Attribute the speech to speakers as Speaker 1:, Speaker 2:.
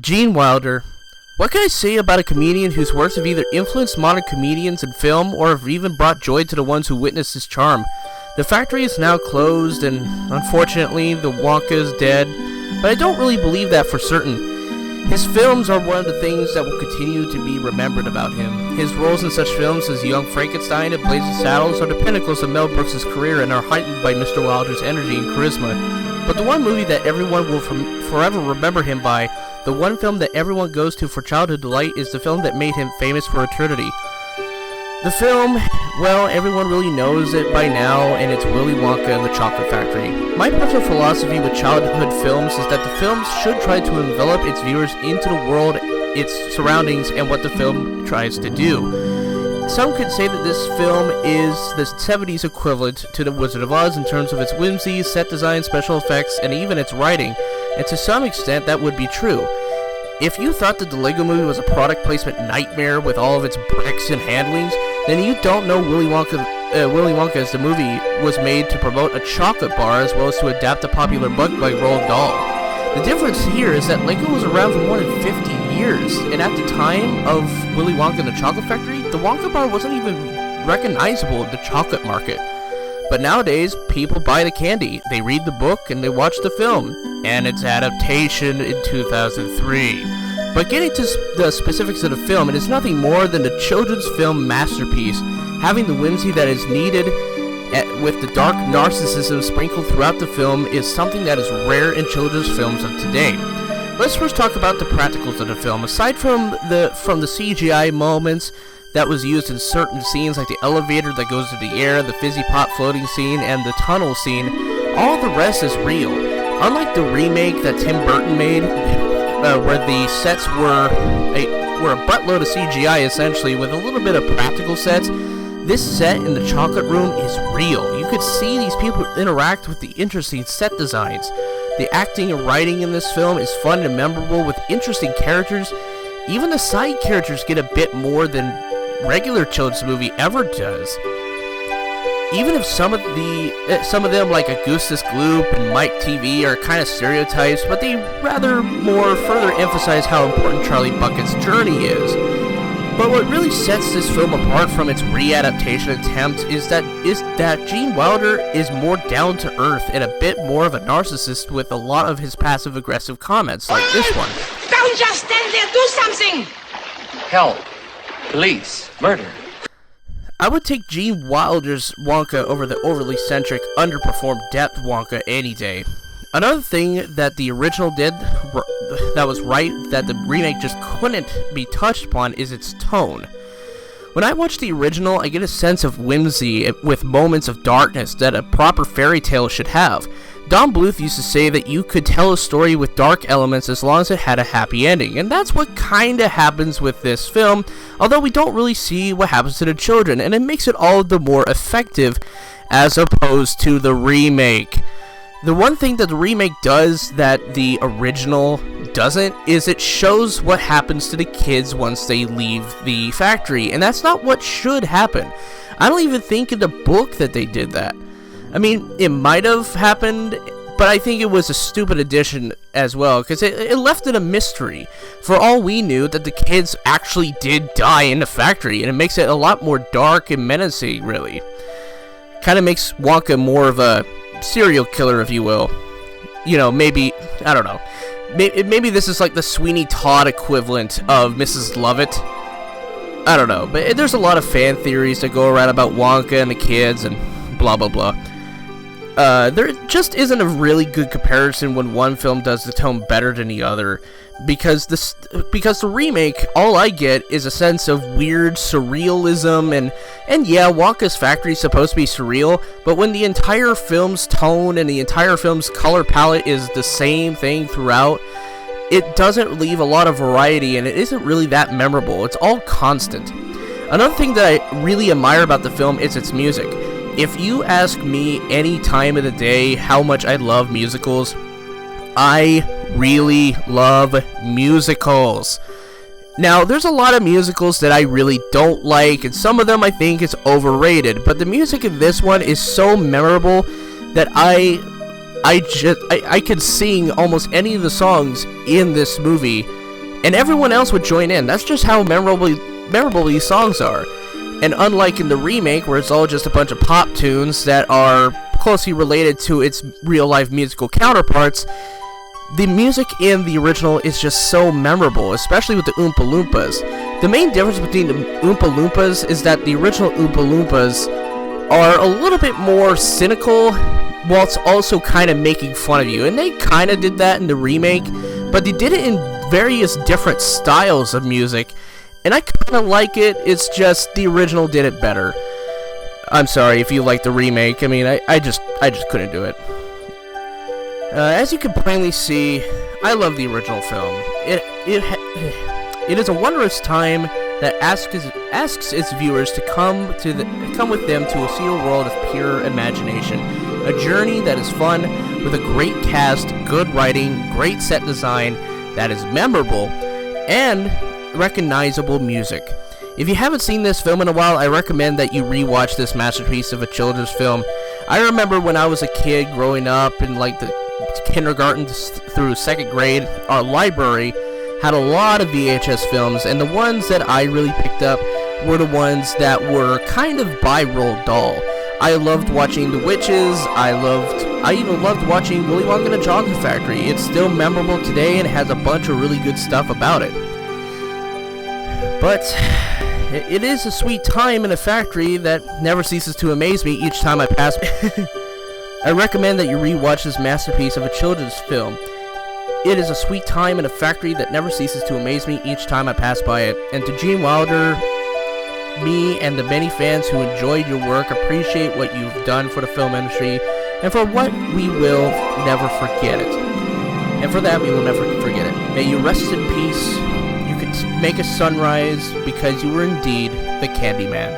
Speaker 1: Gene Wilder. What can I say about a comedian whose works have either influenced modern comedians in film or have even brought joy to the ones who witnessed his charm? The factory is now closed and, unfortunately, the Wonka is dead, but I don't really believe that for certain. His films are one of the things that will continue to be remembered about him. His roles in such films as Young Frankenstein and Blazing Saddles are the pinnacles of Mel Brooks' career and are heightened by Mr. Wilder's energy and charisma. But the one movie that everyone will forever remember him by, the one film that everyone goes to for childhood delight, is the film that made him famous for eternity. The film, well, everyone really knows it by now, and it's Willy Wonka and the Chocolate Factory. My personal philosophy with childhood films is that the films should try to envelop its viewers into the world, its surroundings, and what the film tries to do. Some could say that this film is the 70s equivalent to The Wizard of Oz in terms of its whimsy, set design, special effects, and even its writing, and to some extent that would be true. If you thought that the Lego Movie was a product placement nightmare with all of its bricks and handlings, then you don't know Willy Wonka as the movie was made to promote a chocolate bar as well as to adapt a popular Bug Bug Roald doll. The difference here is that Lego was around for more than 50 years, and at the time of Willy Wonka and the Chocolate Factory, the Wonka bar wasn't even recognizable in the chocolate market. But nowadays, people buy the candy, they read the book, and they watch the film, and its adaptation in 2003. But getting to the specifics of the film, it is nothing more than a children's film masterpiece, having the whimsy that is needed with the dark narcissism sprinkled throughout the film is something that is rare in children's films of today. Let's first talk about the practicals of the film. Aside from the CGI moments that was used in certain scenes like the elevator that goes to the air, the fizzy pot floating scene, and the tunnel scene, all the rest is real. Unlike the remake that Tim Burton made, where the sets were a buttload of CGI essentially with a little bit of practical sets, this set in the chocolate room is real. You could see these people interact with the interesting set designs. The acting and writing in this film is fun and memorable with interesting characters. Even the side characters get a bit more than regular children's movie ever does. Even if some of them, like Augustus Gloop and Mike TV, are kind of stereotypes, but they rather more further emphasize how important Charlie Bucket's journey is. But what really sets this film apart from its readaptation attempt is that Gene Wilder is more down to earth and a bit more of a narcissist with a lot of his passive aggressive comments, like this one.
Speaker 2: Don't just stand there, do something!
Speaker 3: Help. Police. Murder.
Speaker 1: I would take Gene Wilder's Wonka over the overly centric, underperformed depth Wonka any day. Another thing that the original did that was right, that the remake just couldn't be touched upon, is its tone. When I watch the original, I get a sense of whimsy with moments of darkness that a proper fairy tale should have. Don Bluth used to say that you could tell a story with dark elements as long as it had a happy ending, and that's what kinda happens with this film, although we don't really see what happens to the children, and it makes it all the more effective as opposed to the remake. The one thing that the remake does that the original doesn't is it shows what happens to the kids once they leave the factory, and that's not what should happen. I don't even think in the book that they did that. I mean, it might have happened, but I think it was a stupid addition as well, because it left it a mystery. For all we knew, that the kids actually did die in the factory, and it makes it a lot more dark and menacing, really. Kind of makes Wonka more of a serial killer, if you will. You know, maybe, I don't know. Maybe this is like the Sweeney Todd equivalent of Mrs. Lovett. I don't know, but there's a lot of fan theories that go around about Wonka and the kids and blah blah blah. There just isn't a really good comparison when one film does the tone better than the other, because the remake, all I get is a sense of weird surrealism, and yeah, Wonka's factory is supposed to be surreal, but when the entire film's tone and the entire film's color palette is the same thing throughout, it doesn't leave a lot of variety, and it isn't really that memorable. It's all constant. Another thing that I really admire about the film is its music. If you ask me any time of the day how much I love musicals, I really love musicals. Now, there's a lot of musicals that I really don't like, and some of them I think is overrated, but the music in this one is so memorable that I could sing almost any of the songs in this movie and everyone else would join in. That's just how memorable these songs are. And unlike in the remake, where it's all just a bunch of pop tunes that are closely related to its real-life musical counterparts, the music in the original is just so memorable, especially with the Oompa Loompas. The main difference between the Oompa Loompas is that the original Oompa Loompas are a little bit more cynical, whilst also kind of making fun of you. And they kind of did that in the remake, but they did it in various different styles of music. And I kind of like it, it's just the original did it better. I'm sorry if you like the remake, I mean, I just couldn't do it. As you can plainly see, I love the original film. It is a wondrous time that asks its viewers to come with them to see a world of pure imagination. A journey that is fun, with a great cast, good writing, great set design, that is memorable, and recognizable music. If you haven't seen this film in a while, I recommend that you rewatch this masterpiece of a children's film. I remember when I was a kid growing up in like the kindergarten through second grade, our library had a lot of VHS films, and the ones that I really picked up were the ones that were kind of by Roald Dahl. I loved watching The Witches. I even loved watching Willy Wonka and the Chocolate Factory. It's still memorable today and has a bunch of really good stuff about it. But it is a sweet time in a factory that never ceases to amaze me each time I pass. I recommend that you rewatch this masterpiece of a children's film. It is a sweet time in a factory that never ceases to amaze me each time I pass by it. And to Gene Wilder, me and the many fans who enjoyed your work appreciate what you've done for the film industry, and for what we will never forget it. And for that, we will never forget it. May you rest in peace. You could make a sunrise, because you were indeed the Candyman.